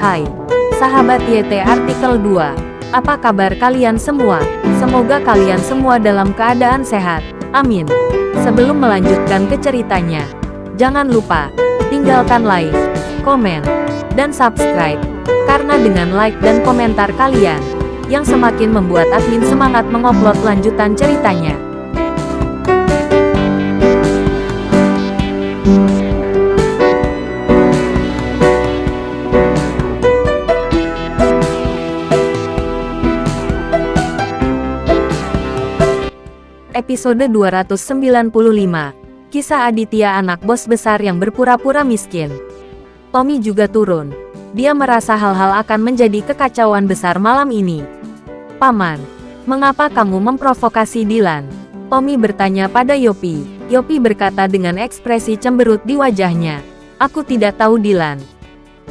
Hai, sahabat YT Artikel 2. Apa kabar kalian semua? Semoga kalian semua dalam keadaan sehat. Amin. Sebelum melanjutkan ke ceritanya, jangan lupa tinggalkan like, komen, dan subscribe. Karena dengan like dan komentar kalian, yang semakin membuat admin semangat mengupload lanjutan ceritanya. Episode 295. Kisah Aditya, anak bos besar yang berpura-pura miskin. Tommy juga turun. Dia merasa hal-hal akan menjadi kekacauan besar malam ini. Paman, mengapa kamu memprovokasi Dylan? Tommy bertanya pada Yopi. Yopi berkata dengan ekspresi cemberut di wajahnya. Aku tidak tahu Dylan.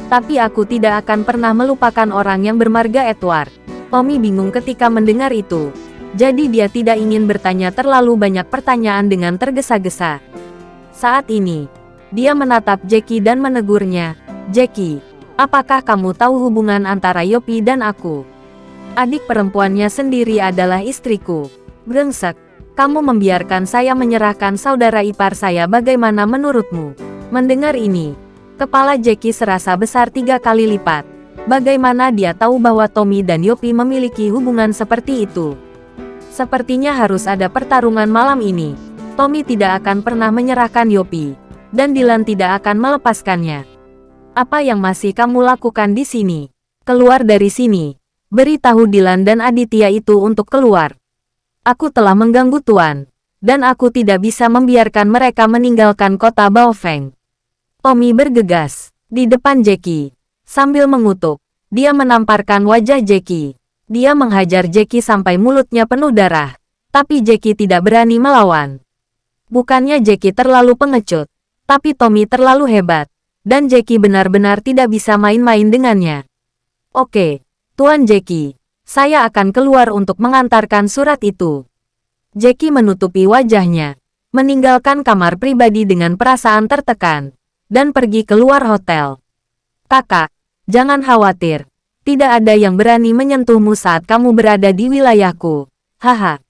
Tapi aku tidak akan pernah melupakan orang yang bermarga Edward. Tommy bingung ketika mendengar itu. Jadi dia tidak ingin bertanya terlalu banyak pertanyaan dengan tergesa-gesa. Saat ini, dia menatap Jackie dan menegurnya. Jackie, apakah kamu tahu hubungan antara Yopi dan aku? Adik perempuannya sendiri adalah istriku. Brengsek, kamu membiarkan saya menyerahkan saudara ipar saya, bagaimana menurutmu? Mendengar ini, kepala Jackie serasa besar 3 kali lipat. Bagaimana dia tahu bahwa Tommy dan Yopi memiliki hubungan seperti itu? Sepertinya harus ada pertarungan malam ini. Tommy tidak akan pernah menyerahkan Yopi, dan Dylan tidak akan melepaskannya. Apa yang masih kamu lakukan di sini? Keluar dari sini. Beritahu Dylan dan Aditya itu untuk keluar. Aku telah mengganggu Tuan, dan aku tidak bisa membiarkan mereka meninggalkan kota Baofeng. Tommy bergegas di depan Jackie. Sambil mengutuk, dia menamparkan wajah Jackie. Dia menghajar Jackie sampai mulutnya penuh darah. Tapi Jackie tidak berani melawan. Bukannya Jackie terlalu pengecut, tapi Tommy terlalu hebat. Dan Jackie benar-benar tidak bisa main-main dengannya. Oke, Tuan Jackie, saya akan keluar untuk mengantarkan surat itu. Jackie menutupi wajahnya, meninggalkan kamar pribadi dengan perasaan tertekan, dan pergi keluar hotel. Kakak, jangan khawatir. Tidak ada yang berani menyentuhmu saat kamu berada di wilayahku. Haha.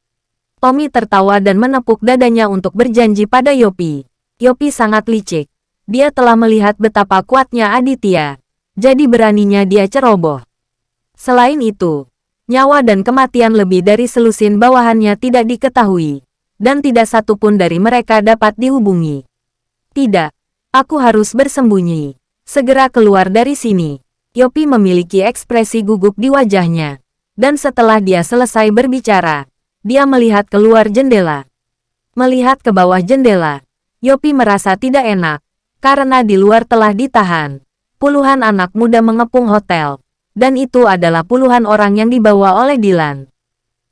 Tommy tertawa dan menepuk dadanya untuk berjanji pada Yopi. Yopi sangat licik. Dia telah melihat betapa kuatnya Aditya. Jadi beraninya dia ceroboh. Selain itu, nyawa dan kematian lebih dari selusin bawahannya tidak diketahui. Dan tidak satu pun dari mereka dapat dihubungi. Tidak. Aku harus bersembunyi. Segera keluar dari sini. Yopi memiliki ekspresi gugup di wajahnya. Dan setelah dia selesai berbicara, dia melihat keluar jendela. Melihat ke bawah jendela, Yopi merasa tidak enak, karena di luar telah ditahan. Puluhan anak muda mengepung hotel. Dan itu adalah puluhan orang yang dibawa oleh Dylan.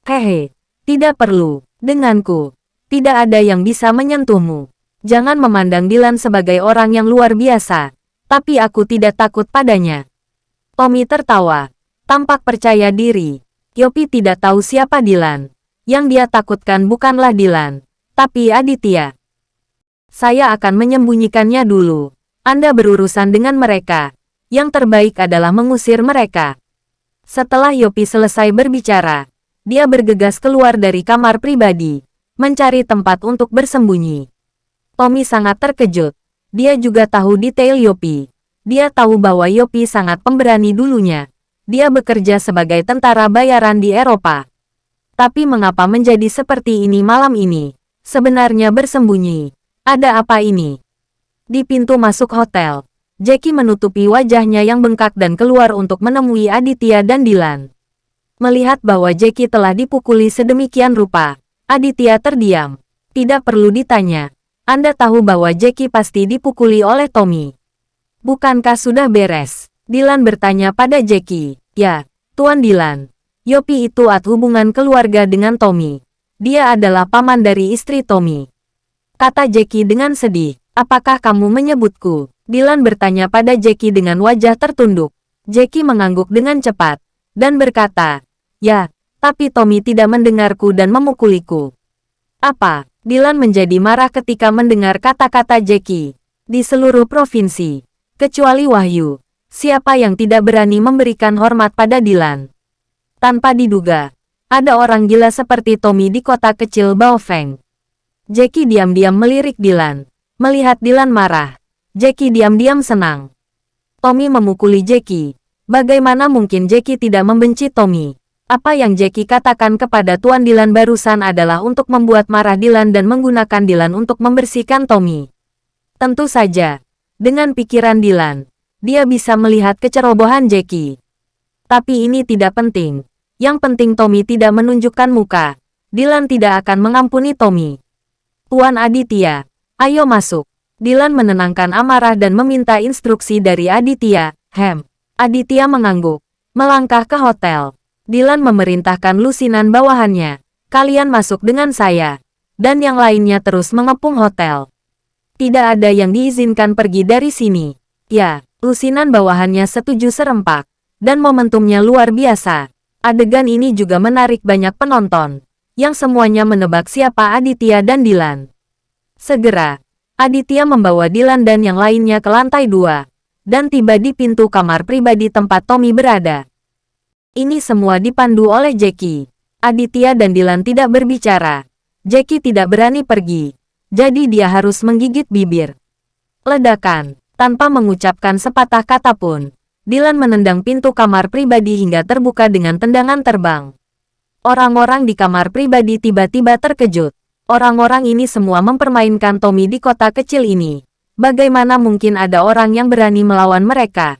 Hehe, tidak perlu, denganku. Tidak ada yang bisa menyentuhmu. Jangan memandang Dylan sebagai orang yang luar biasa. Tapi aku tidak takut padanya. Tommy tertawa, tampak percaya diri. Yopi tidak tahu siapa Dylan. Yang dia takutkan bukanlah Dylan, tapi Aditya. Saya akan menyembunyikannya dulu. Anda berurusan dengan mereka. Yang terbaik adalah mengusir mereka. Setelah Yopi selesai berbicara, dia bergegas keluar dari kamar pribadi, mencari tempat untuk bersembunyi. Tommy sangat terkejut. Dia juga tahu detail Yopi. Dia tahu bahwa Yopi sangat pemberani dulunya. Dia bekerja sebagai tentara bayaran di Eropa. Tapi mengapa menjadi seperti ini malam ini? Sebenarnya bersembunyi. Ada apa ini? Di pintu masuk hotel, Jackie menutupi wajahnya yang bengkak dan keluar untuk menemui Aditya dan Dylan. Melihat bahwa Jackie telah dipukuli sedemikian rupa, Aditya terdiam. Tidak perlu ditanya. Anda tahu bahwa Jackie pasti dipukuli oleh Tommy. Bukankah sudah beres? Dylan bertanya pada Jackie. Ya, Tuan Dylan. Yopi itu hubungan keluarga dengan Tommy. Dia adalah paman dari istri Tommy. Kata Jackie dengan sedih. Apakah kamu menyebutku? Dylan bertanya pada Jackie dengan wajah tertunduk. Jackie mengangguk dengan cepat. Dan berkata, ya, tapi Tommy tidak mendengarku dan memukuliku. Apa? Dylan menjadi marah ketika mendengar kata-kata Jackie. Di seluruh provinsi, kecuali Wahyu, Siapa yang tidak berani memberikan hormat pada Dilan? Tanpa diduga, ada orang gila seperti Tommy di kota kecil Baofeng. Jackie diam-diam melirik Dilan. Melihat Dilan marah, Jackie diam-diam senang. Tommy memukuli Jackie. Bagaimana mungkin Jackie tidak membenci Tommy? Apa yang Jackie katakan kepada Tuan Dilan barusan adalah untuk membuat marah Dilan dan menggunakan Dilan untuk membersihkan Tommy. Tentu saja, dengan pikiran Dilan, dia bisa melihat kecerobohan Jackie. Tapi ini tidak penting. Yang penting Tommy tidak menunjukkan muka. Dilan tidak akan mengampuni Tommy. Tuan Aditya, ayo masuk. Dilan menenangkan amarah dan meminta instruksi dari Aditya. Aditya mengangguk. Melangkah ke hotel. Dilan memerintahkan lusinan bawahannya. Kalian masuk dengan saya. Dan yang lainnya terus mengepung hotel. Tidak ada yang diizinkan pergi dari sini. Ya, lusinan bawahannya setuju serempak. Dan momentumnya luar biasa. Adegan ini juga menarik banyak penonton. Yang semuanya menebak siapa Aditya dan Dilan. Segera, Aditya membawa Dilan dan yang lainnya ke lantai 2. Dan tiba di pintu kamar pribadi tempat Tommy berada. Ini semua dipandu oleh Jackie. Aditya dan Dilan tidak berbicara. Jackie tidak berani pergi. Jadi dia harus menggigit bibir. Ledakan. Tanpa mengucapkan sepatah kata pun, Dilan menendang pintu kamar pribadi hingga terbuka dengan tendangan terbang. Orang-orang di kamar pribadi tiba-tiba terkejut. Orang-orang ini semua mempermainkan Tommy di kota kecil ini. Bagaimana mungkin ada orang yang berani melawan mereka?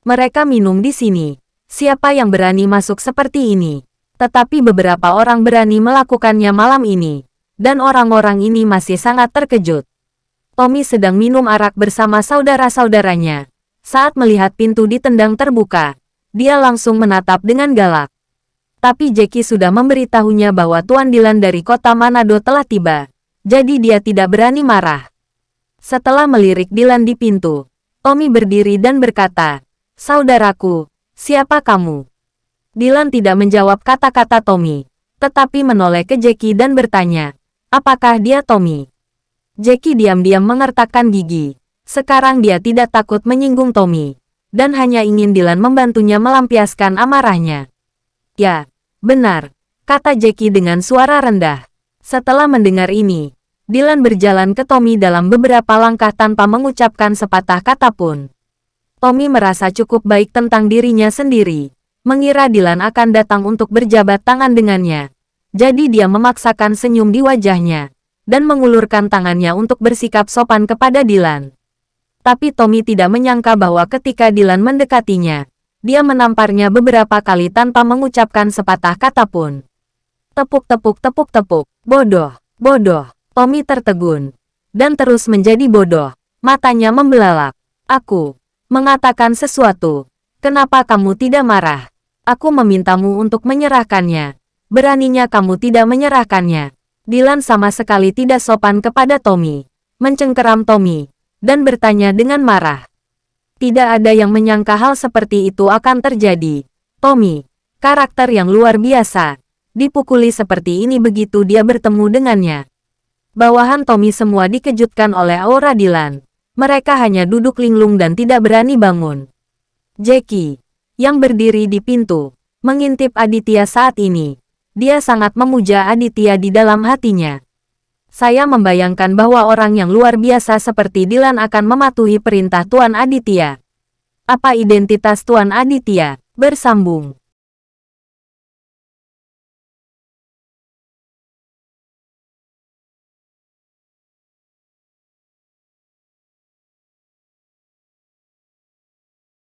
Mereka minum di sini. Siapa yang berani masuk seperti ini? Tetapi beberapa orang berani melakukannya malam ini. Dan orang-orang ini masih sangat terkejut. Tommy sedang minum arak bersama saudara-saudaranya. Saat melihat pintu ditendang terbuka, dia langsung menatap dengan galak. Tapi Jackie sudah memberitahunya bahwa Tuan Dilan dari kota Manado telah tiba. Jadi dia tidak berani marah. Setelah melirik Dilan di pintu, Tommy berdiri dan berkata, "Saudaraku, siapa kamu?" Dilan tidak menjawab kata-kata Tommy, tetapi menoleh ke Jackie dan bertanya, "Apakah dia Tommy?" Jackie diam-diam mengertakkan gigi. Sekarang dia tidak takut menyinggung Tommy, dan hanya ingin Dilan membantunya melampiaskan amarahnya. "Ya, benar," kata Jackie dengan suara rendah. Setelah mendengar ini, Dilan berjalan ke Tommy dalam beberapa langkah tanpa mengucapkan sepatah kata pun. Tommy merasa cukup baik tentang dirinya sendiri, mengira Dilan akan datang untuk berjabat tangan dengannya. Jadi dia memaksakan senyum di wajahnya, dan mengulurkan tangannya untuk bersikap sopan kepada Dilan. Tapi Tommy tidak menyangka bahwa ketika Dilan mendekatinya, dia menamparnya beberapa kali tanpa mengucapkan sepatah kata pun. Tepuk-tepuk tepuk-tepuk, bodoh, bodoh. Tommy tertegun, dan terus menjadi bodoh. Matanya membelalak. "Aku mengatakan sesuatu. Kenapa kamu tidak marah? Aku memintamu untuk menyerahkannya. Beraninya kamu tidak menyerahkannya." Dilan sama sekali tidak sopan kepada Tommy, mencengkeram Tommy, dan bertanya dengan marah. Tidak ada yang menyangka hal seperti itu akan terjadi. Tommy, karakter yang luar biasa, dipukuli seperti ini begitu dia bertemu dengannya. Bawahan Tommy semua dikejutkan oleh aura Dilan. Mereka hanya duduk linglung dan tidak berani bangun. Jackie, yang berdiri di pintu, mengintip Aditya saat ini. Dia sangat memuja Aditya di dalam hatinya. Saya membayangkan bahwa orang yang luar biasa seperti Dilan akan mematuhi perintah Tuan Aditya. Apa identitas Tuan Aditya? Bersambung.